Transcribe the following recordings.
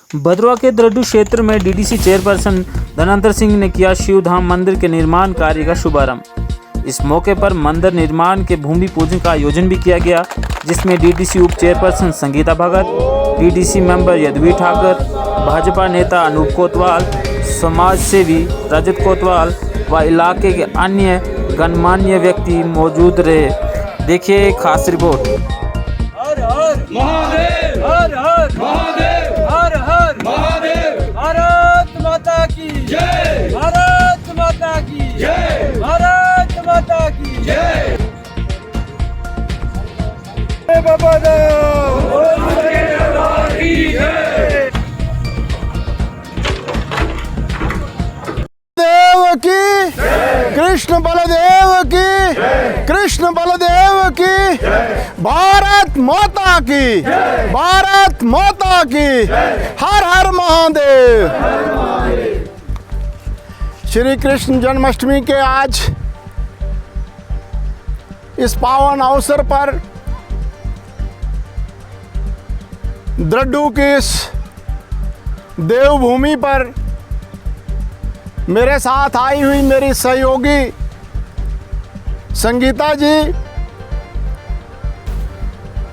भद्रवा के द्रडू क्षेत्र में डीडीसी चेयरपर्सन धनंतर सिंह ने किया शिवधाम मंदिर के निर्माण कार्य का शुभारंभ। इस मौके पर मंदिर निर्माण के भूमि पूजन का आयोजन भी किया गया, जिसमें डीडीसी उप चेयरपर्सन संगीता भगत, डीडीसी मेंबर यदुवीर ठाकर, भाजपा नेता अनूप कोतवाल, समाज सेवी रजत कोतवाल व इलाके के अन्य गणमान्य व्यक्ति मौजूद रहे। देखिए एक खास रिपोर्ट। हर हर महादेव, हर हर महादेव, हर हर महादेव। भारत माता की जय, भारत माता की जय, भारत माता की जय। बाबा की जय। देव की, कृष्ण बलदेव की, कृष्ण बलदेव की, भारत माता की, भारत माता की, हर हर महादेव। श्री कृष्ण जन्माष्टमी के आज इस पावन अवसर पर द्रडू की इस देवभूमि पर मेरे साथ आई हुई मेरी सहयोगी संगीता जी,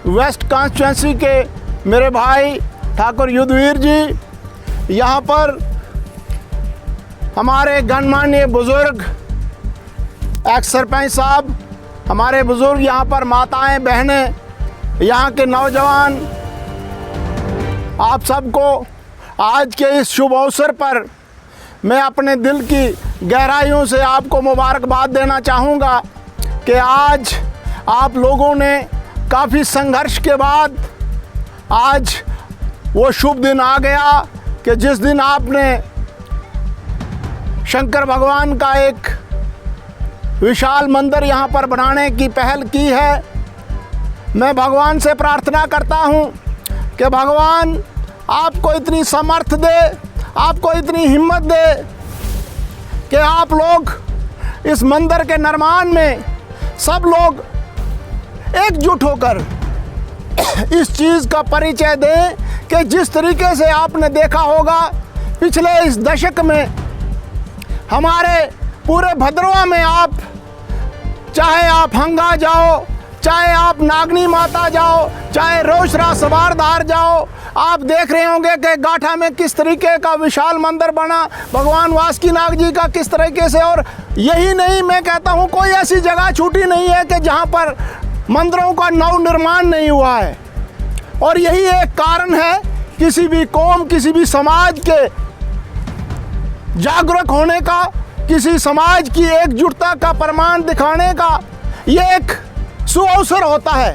वेस्ट कॉन्स्टिट्यूंसी के मेरे भाई ठाकुर यदुवीर जी, यहाँ पर हमारे गणमान्य बुजुर्ग एक्स सरपंच साहब, हमारे बुजुर्ग यहाँ पर माताएं बहनें, यहाँ के नौजवान, आप सबको आज के इस शुभ अवसर पर मैं अपने दिल की गहराइयों से आपको मुबारकबाद देना चाहूँगा कि आज आप लोगों ने काफ़ी संघर्ष के बाद आज वो शुभ दिन आ गया कि जिस दिन आपने शंकर भगवान का एक विशाल मंदिर यहाँ पर बनाने की पहल की है। मैं भगवान से प्रार्थना करता हूँ कि भगवान आपको इतनी समर्थ दे, आपको इतनी हिम्मत दे कि आप लोग इस मंदिर के निर्माण में सब लोग एकजुट होकर इस चीज़ का परिचय दें कि जिस तरीके से आपने देखा होगा पिछले इस दशक में हमारे पूरे भद्रवा में, आप चाहे आप हंगा जाओ, चाहे आप नागनी माता जाओ, चाहे रोशरा सवारधार जाओ, आप देख रहे होंगे कि गाठा में किस तरीके का विशाल मंदिर बना, भगवान वासुकीनाग जी का किस तरीके से। और यही नहीं, मैं कहता हूँ कोई ऐसी जगह छूटी नहीं है कि जहाँ पर मंदिरों का नव निर्माण नहीं हुआ है। और यही एक कारण है किसी भी कौम, किसी भी समाज के जागरूक होने का, किसी समाज की एकजुटता का प्रमाण दिखाने का ये एक सुअवसर होता है।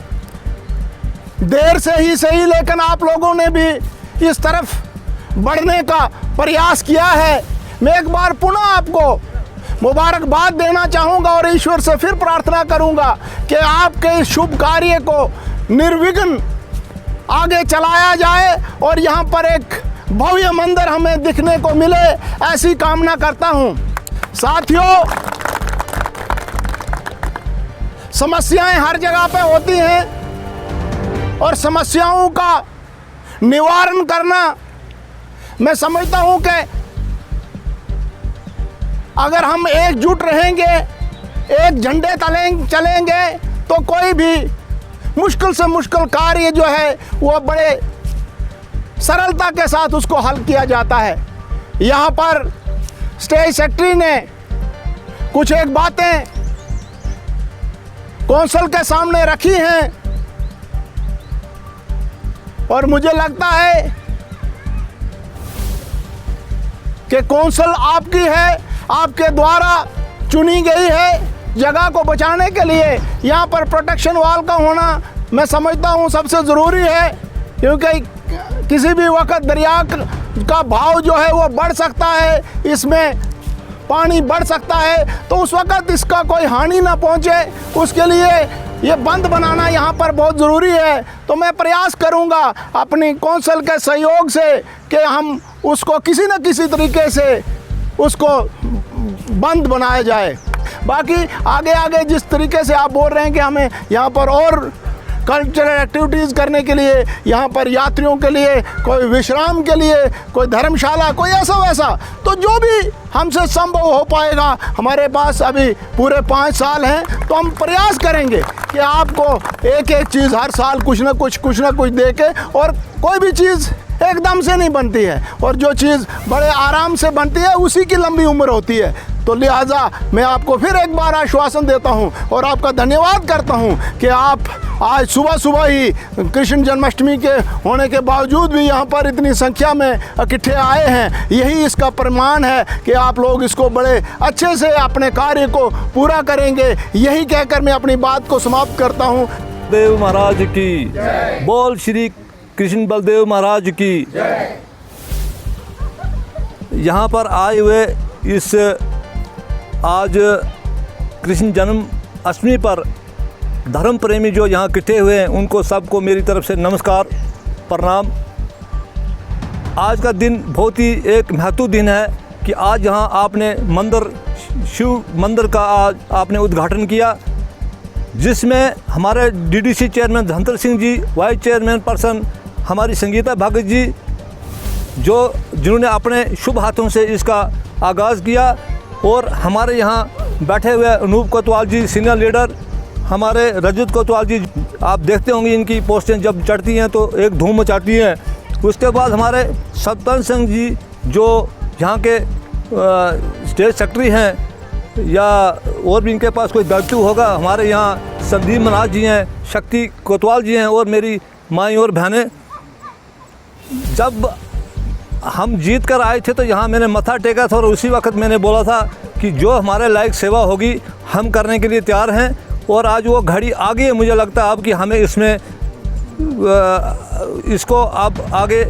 देर से ही सही, लेकिन आप लोगों ने भी इस तरफ बढ़ने का प्रयास किया है। मैं एक बार पुनः आपको मुबारकबाद देना चाहूँगा और ईश्वर से फिर प्रार्थना करूँगा कि आपके इस शुभ कार्य को निर्विघ्न आगे चलाया जाए और यहाँ पर एक भव्य मंदिर हमें दिखने को मिले, ऐसी कामना करता हूँ। साथियों, समस्याएं हर जगह पे होती हैं और समस्याओं का निवारण करना, मैं समझता हूं कि अगर हम एकजुट रहेंगे, एक झंडे तले चलेंगे तो कोई भी मुश्किल से मुश्किल कार्य जो है वो बड़े सरलता के साथ उसको हल किया जाता है। यहाँ पर स्टेट सेक्रेटरी ने कुछ एक बातें कौंसिल के सामने रखी हैं और मुझे लगता है कि कौंसिल आपकी है, आपके द्वारा चुनी गई है जगह को बचाने के लिए। यहाँ पर प्रोटेक्शन वॉल का होना मैं समझता हूँ सबसे ज़रूरी है, क्योंकि किसी भी वक्त दरिया का भाव जो है वो बढ़ सकता है, इसमें पानी बढ़ सकता है, तो उस वक्त इसका कोई हानि ना पहुँचे, उसके लिए ये बंद बनाना यहाँ पर बहुत ज़रूरी है। तो मैं प्रयास करूँगा अपनी कौंसिल के सहयोग से कि हम उसको किसी न किसी तरीके से उसको बंद बनाया जाए। बाकी आगे आगे जिस तरीके से आप बोल रहे हैं कि हमें यहाँ पर और कल्चरल एक्टिविटीज़ करने के लिए, यहाँ पर यात्रियों के लिए, कोई विश्राम के लिए, कोई धर्मशाला, कोई ऐसा वैसा, तो जो भी हमसे संभव हो पाएगा, हमारे पास अभी पूरे 5 साल हैं, तो हम प्रयास करेंगे कि आपको एक एक चीज़ हर साल कुछ ना कुछ दे के, और कोई भी चीज़ एकदम से नहीं बनती है, और जो चीज़ बड़े आराम से बनती है उसी की लंबी उम्र होती है। तो लिहाजा मैं आपको फिर एक बार आश्वासन देता हूँ और आपका धन्यवाद करता हूँ कि आप आज सुबह सुबह ही कृष्ण जन्माष्टमी के होने के बावजूद भी यहाँ पर इतनी संख्या में इकट्ठे आए हैं। यही इसका प्रमाण है कि आप लोग इसको बड़े अच्छे से अपने कार्य को पूरा करेंगे। यही कहकर मैं अपनी बात को समाप्त करता हूँ। देव महाराज की बोल, श्री कृष्ण बलदेव महाराज की। यहाँ पर आए हुए इस आज कृष्ण जन्म अष्टमी पर धर्म प्रेमी जो यहाँ इकट्ठे हुए हैं, उनको सबको मेरी तरफ से नमस्कार, प्रणाम। आज का दिन बहुत ही एक महत्वपूर्ण दिन है कि आज यहाँ आपने शिव मंदिर का आज आपने उद्घाटन किया, जिसमें हमारे DDC chairman धनंतर Singh ji, vice chairman person हमारी संगीता भगत जी, जिन्होंने अपने शुभ हाथों से इसका आगाज़ किया, और हमारे यहाँ बैठे हुए अनूप कोतवाल जी सीनियर लीडर, हमारे रजत कोतवाल जी, आप देखते होंगे इनकी पोस्टें जब चढ़ती हैं तो एक धूम मचाती हैं। उसके बाद हमारे सतपाल सिंह जी जो यहाँ के स्टेट सेक्रेटरी हैं, या और भी इनके पास कोई दायित्व होगा, हमारे यहाँ संदीप मनाज जी हैं, शक्ति कोतवाल जी हैं, और मेरी माई और बहनें। जब हम जीत कर आए थे तो यहाँ मैंने मत्था टेका था और उसी वक्त मैंने बोला था कि जो हमारे लायक सेवा होगी हम करने के लिए तैयार हैं, और आज वो घड़ी आ गई है। मुझे लगता है अब कि हमें इसमें इसको अब आगे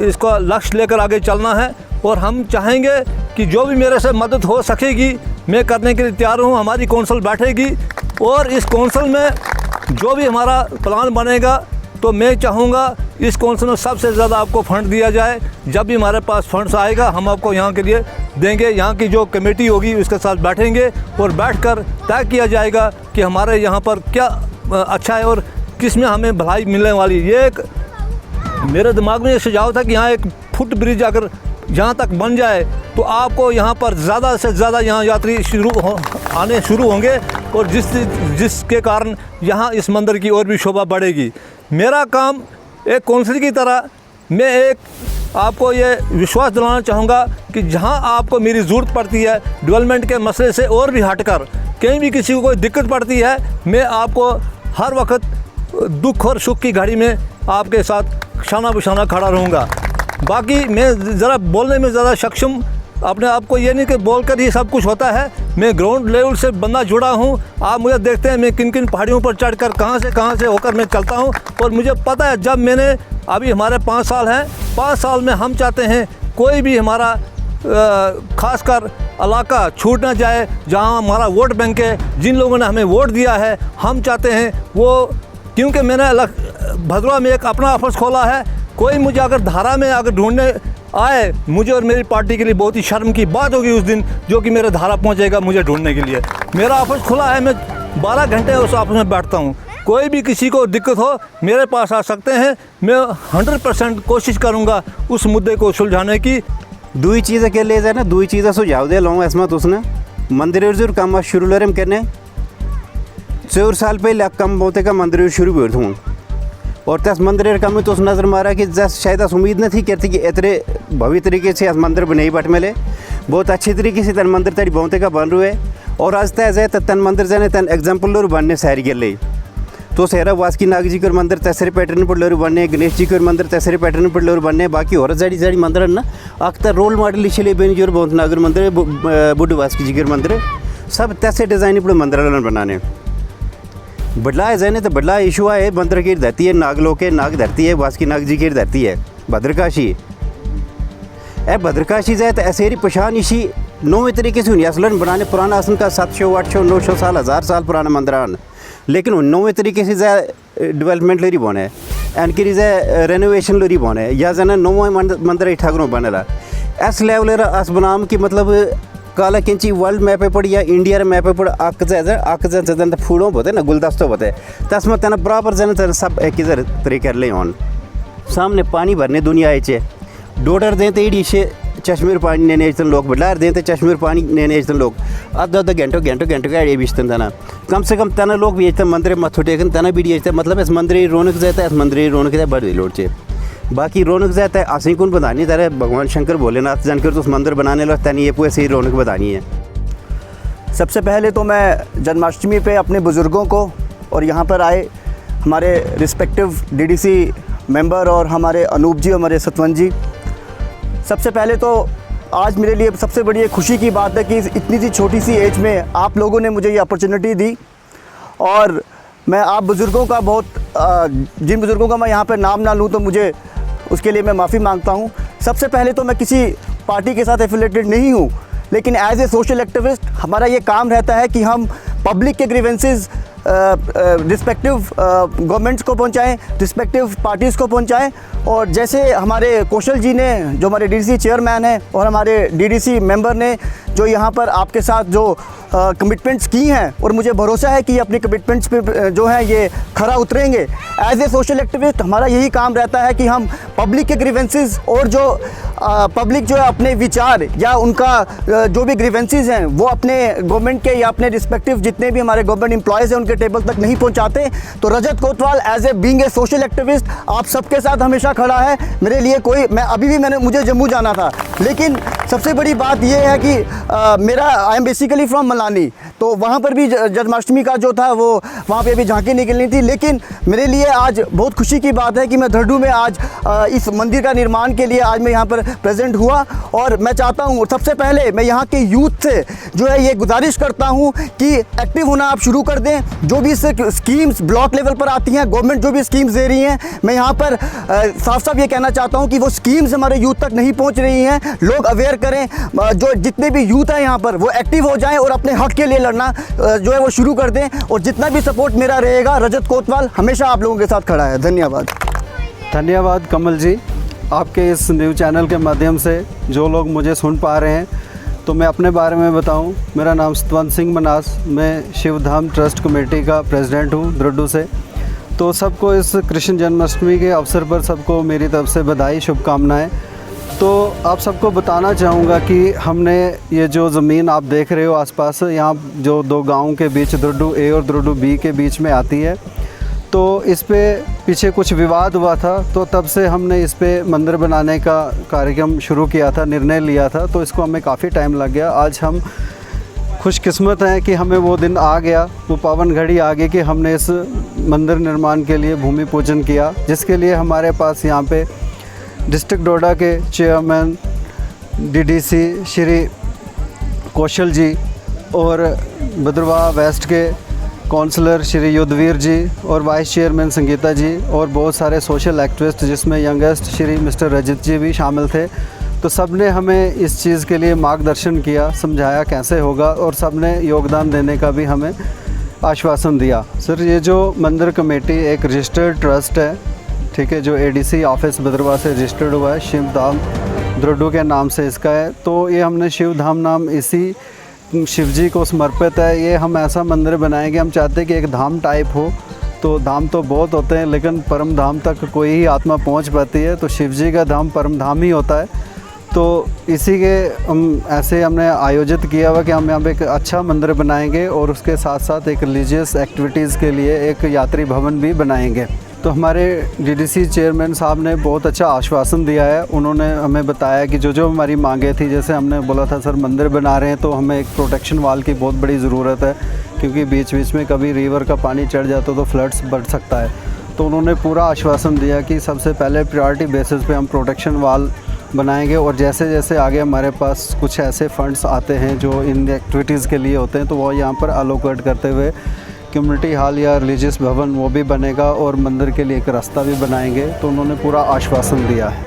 इसको लक्ष्य लेकर आगे चलना है, और हम चाहेंगे कि जो भी मेरे से मदद हो सकेगी मैं करने के लिए तैयार हूँ। हमारी कौंसिल बैठेगी और इस कौंसिल में जो भी हमारा प्लान बनेगा तो मैं चाहूँगा इस कौंसिल में सबसे ज़्यादा आपको फंड दिया जाए। जब भी हमारे पास फंड्स आएगा हम आपको यहाँ के लिए देंगे। यहाँ की जो कमेटी होगी उसके साथ बैठेंगे और बैठकर तय किया जाएगा कि हमारे यहाँ पर क्या अच्छा है और किस में हमें भलाई मिलने वाली। ये एक मेरे दिमाग में ये सुझाव था कि यहाँ एक फुट ब्रिज अगर यहाँ तक बन जाए तो आपको यहाँ पर ज़्यादा से ज़्यादा यहाँ यात्री आने शुरू होंगे, और जिसके कारण यहाँ इस मंदिर की और भी शोभा बढ़ेगी। मेरा काम एक कौंसिल की तरह मैं एक आपको ये विश्वास दिलाना चाहूँगा कि जहाँ आपको मेरी ज़रूरत पड़ती है डेवलपमेंट के मसले से और भी हटकर, कहीं भी किसी को कोई दिक्कत पड़ती है, मैं आपको हर वक्त दुख और सुख की घड़ी में आपके साथ शाना बिशाना खड़ा रहूँगा। बाकी मैं ज़रा बोलने में ज़्यादा सक्षम अपने आप को ये नहीं कि बोलकर ही सब कुछ होता है। मैं ग्राउंड लेवल से बंदा जुड़ा हूँ। आप मुझे देखते हैं मैं किन किन पहाड़ियों पर चढ़कर कहाँ से होकर मैं चलता हूँ, और मुझे पता है जब मैंने अभी हमारे 5 साल हैं, 5 साल में हम चाहते हैं कोई भी हमारा खासकर इलाका छूट ना जाए जहाँ हमारा वोट बैंक है। जिन लोगों ने हमें वोट दिया है हम चाहते हैं वो, क्योंकि मैंने भदरवा में एक अपना ऑफिस खोला है। कोई मुझे अगर धारा में अगर ढूंढने आए, मुझे और मेरी पार्टी के लिए बहुत ही शर्म की बात होगी उस दिन जो कि मेरे धारा पहुंचेगा मुझे ढूंढने के लिए। मेरा ऑफिस खुला है, मैं 12 घंटे उस ऑफिस में बैठता हूं। कोई भी किसी को दिक्कत हो मेरे पास आ सकते हैं। मैं 100% कोशिश करूंगा उस मुद्दे को सुलझाने की। दुई चीज़ के लिए ना दुई चीज़ सुझाव दे लाऊँ इसमें उसने मंदिर जरूर कम शुरू लरम करने 4 साल पहले कम बोते का मंदिर शुरू भी हूँ, और तस मंदिर कम तो नज़र मारा कि जस शायद उम्मीद नहीं करती कि इतने भव्य तरीके से मंदिर बनाई बट मिले। बहुत अच्छी तरीके से तन मंदिर तरी बहुते का बन रहे, और आज तय जाए तन मंदिर जाने तन एग्जाम्पल बनने सारी के लिए तो सेहरा वास्की नाग जी के मंदिर तसरे पैटर्न पर लोर बनने, गणेश जी के मंदिर तसरे पैटर्न पर लोर बनने, बाकी और जाड़ी जाड़ी मंदिर ना अख्तर रोल मॉडल इसलिए बन जो बहुत नागर मंदिर बुद्ध वास्की जी के मंदिर सब तैसे डिज़ाइन पर मंदिर बनाने बदला जाने तो बदला इशू है। मंदिर की धरती है नागलोक है, नाग धरती है, वास्की नाग जी की धरती है भद्रकाशी। ए भद्रकाशी जाए तो ऐसे पहचान इसी नौवें तरीके से असलन बनाने पुराना आसन का 700 800 900 साल 1000 साल पुराना मंदिर आन, लेकिन नौवें तरीके से जाए डेवलपमेंट लरी बने एनकी जाए रेनोवेशन लरी बने या जाना नौवें मंदिर ठाकुरों बने इस लेवल अस बनाम कि मतलब काला कैंची वर्ल्ड मैप पे पड़ी या इंडिया मैप पे पड़ आक फूलों होते ना गुलदस्तों होते तस्म तना प्रॉपर जन सब एक तरीके ले ऑन सामने पानी भरने दुनिया आए डोडर दें तो इडी से चश्मीर पानी नेने लोग बडलार दें तो चश्मीर पानी नेने लोग अद्धा घंटों का बेचते तना कम से कम तना लोग बेचते मंदिर मथो टेकन तना भी मतलब इस मंदिर रौनक जाता है इस मंदिर रौनक जाए बड़ी लोड से बाकी रौनक जाता है असी कौन बतानी तरह भगवान शंकर भोलेनाथ जानकर तो उस मंदिर बनाने लगा तनी ये पूरे सही रौनक बतानी है। सबसे पहले तो मैं जन्माष्टमी पे अपने बुज़ुर्गों को और यहाँ पर आए हमारे रिस्पेक्टिव डीडीसी मेंबर और हमारे अनूप जी, हमारे सतवंत जी, सबसे पहले तो आज मेरे लिए सबसे बड़ी एक खुशी की बात है कि इतनी सी छोटी सी एज में आप लोगों ने मुझे ये अपॉर्चुनिटी दी और मैं आप बुज़ुर्गों का जिन बुज़ुर्गों का मैं यहाँ पर नाम ना लूँ तो मुझे उसके लिए मैं माफ़ी मांगता हूँ। सबसे पहले तो मैं किसी पार्टी के साथ एफिलेटेड नहीं हूँ, लेकिन एज ए सोशल एक्टिविस्ट हमारा ये काम रहता है कि हम पब्लिक के ग्रीवेंसेस रिस्पेक्टिव गवर्नमेंट्स को पहुंचाएं, रिस्पेक्टिव पार्टीज़ को पहुंचाएं। और जैसे हमारे कौशल जी ने, जो हमारे डीडीसी चेयरमैन हैं, और हमारे डीडीसी मेंबर ने जो यहाँ पर आपके साथ जो कमिटमेंट्स की हैं, और मुझे भरोसा है कि ये अपनी कमिटमेंट्स पे जो है ये खरा उतरेंगे। एज ए सोशल एक्टिविस्ट हमारा यही काम रहता है कि हम पब्लिक के ग्रीवेंसेस और जो पब्लिक जो है अपने विचार या उनका जो भी ग्रीवेंसेस हैं वो अपने गवर्नमेंट के या अपने रिस्पेक्टिव जितने भी हमारे गवर्नमेंट एम्प्लॉयज़ हैं उनके टेबल तक नहीं पहुंचाते। तो Rajat Kotwal as a being a social activist आप सबके साथ हमेशा खड़ा है। मेरे लिए मुझे जम्मू जाना था, लेकिन सबसे बड़ी बात यह है कि I am basically from Malani, तो वहाँ पर भी जन्माष्टमी का जो था वो वहाँ पे भी झांकी निकलनी थी। लेकिन मेरे लिए आज बहुत खुशी की बात है कि मैं धरडू में आज इस मंदिर का निर्माण के लिए आज मैं यहाँ पर प्रेजेंट हुआ। और मैं चाहता हूँ, सबसे पहले मैं यहाँ के यूथ से जो है ये गुजारिश करता हूँ कि एक्टिव होना आप शुरू कर दें। जो भी स्कीम्स ब्लॉक लेवल पर आती हैं, गवर्नमेंट जो भी स्कीम्स दे रही हैं, मैं यहाँ पर साफ साफ ये कहना चाहता हूँ कि वो स्कीम्स हमारे यूथ तक नहीं पहुँच रही हैं। लोग अवेयर करें, जो जितने भी यूथ हैं यहाँ पर वो एक्टिव हो जाएं और अपने हक के लिए लड़ना जो है वो शुरू कर दें। और जितना भी सपोर्ट मेरा रहेगा, रजत कोतवाल हमेशा आप लोगों के साथ खड़ा है। धन्यवाद कमल जी। आपके इस न्यूज़ चैनल के माध्यम से जो लोग मुझे सुन पा रहे हैं, तो मैं अपने बारे में बताऊं। मेरा नाम सतवंत सिंह मनास, मैं शिवधाम ट्रस्ट कमेटी का प्रेसिडेंट हूं धरडू से। तो सबको इस कृष्ण जन्माष्टमी के अवसर पर सबको मेरी तरफ से बधाई, शुभकामनाएं। तो आप सबको बताना चाहूँगा कि हमने ये जो ज़मीन आप देख रहे हो आसपास, यहाँ जो दो गाँव के बीच धरडू ए और धरडू बी के बीच में आती है, तो इस पे पीछे कुछ विवाद हुआ था। तो तब से हमने इस पे मंदिर बनाने का कार्यक्रम शुरू किया था, निर्णय लिया था। तो इसको हमें काफ़ी टाइम लग गया। आज हम खुशकिस्मत हैं कि हमें वो दिन आ गया, वो पावन घड़ी आ गई कि हमने इस मंदिर निर्माण के लिए भूमि पूजन किया, जिसके लिए हमारे पास यहाँ पे डिस्ट्रिक्ट डोडा के चेयरमैन डीडीसी श्री कौशल जी और भद्रवाह वेस्ट के काउंसलर श्री युद्धवीर जी और वाइस चेयरमैन संगीता जी और बहुत सारे सोशल एक्टिविस्ट, जिसमें यंगेस्ट श्री मिस्टर रजित जी भी शामिल थे। तो सब ने हमें इस चीज़ के लिए मार्गदर्शन किया, समझाया कैसे होगा, और सब ने योगदान देने का भी हमें आश्वासन दिया। सर, ये जो मंदिर कमेटी एक रजिस्टर्ड ट्रस्ट है, ठीक है, जो एडीसी ऑफिस भद्रवाह से रजिस्टर्ड हुआ है, शिवधाम धरडू के नाम से इसका है। तो ये हमने शिवधाम नाम इसी शिव जी को समर्पित है। ये हम ऐसा मंदिर बनाएंगे, हम चाहते हैं कि एक धाम टाइप हो। तो धाम तो बहुत होते हैं, लेकिन परम धाम तक कोई ही आत्मा पहुंच पाती है। तो शिव जी का धाम परम धाम ही होता है। तो इसी के हम ऐसे हमने आयोजित किया हुआ कि हम यहाँ पे एक अच्छा मंदिर बनाएंगे और उसके साथ साथ एक रिलीजियस एक्टिविटीज़ के लिए एक यात्री भवन भी बनाएंगे। तो हमारे डीडीसी चेयरमैन साहब ने बहुत अच्छा आश्वासन दिया है। उन्होंने हमें बताया कि जो हमारी मांगें थी, जैसे हमने बोला था सर मंदिर बना रहे हैं तो हमें एक प्रोटेक्शन वाल की बहुत बड़ी ज़रूरत है, क्योंकि बीच बीच में कभी रिवर का पानी चढ़ जाता तो फ्लड्स बढ़ सकता है। तो उन्होंने पूरा आश्वासन दिया कि सबसे पहले प्रायोरिटी बेसिस पे हम प्रोटेक्शन वाल बनाएंगे, और जैसे जैसे आगे हमारे पास कुछ ऐसे फंड्स आते हैं जो इन एक्टिविटीज़ के लिए होते हैं, तो वो यहाँ पर अलोकेट करते हुए कम्युनिटी हॉल या रिलीजियस भवन वो भी बनेगा और मंदिर के लिए एक रास्ता भी बनाएंगे। तो उन्होंने पूरा आश्वासन दिया है।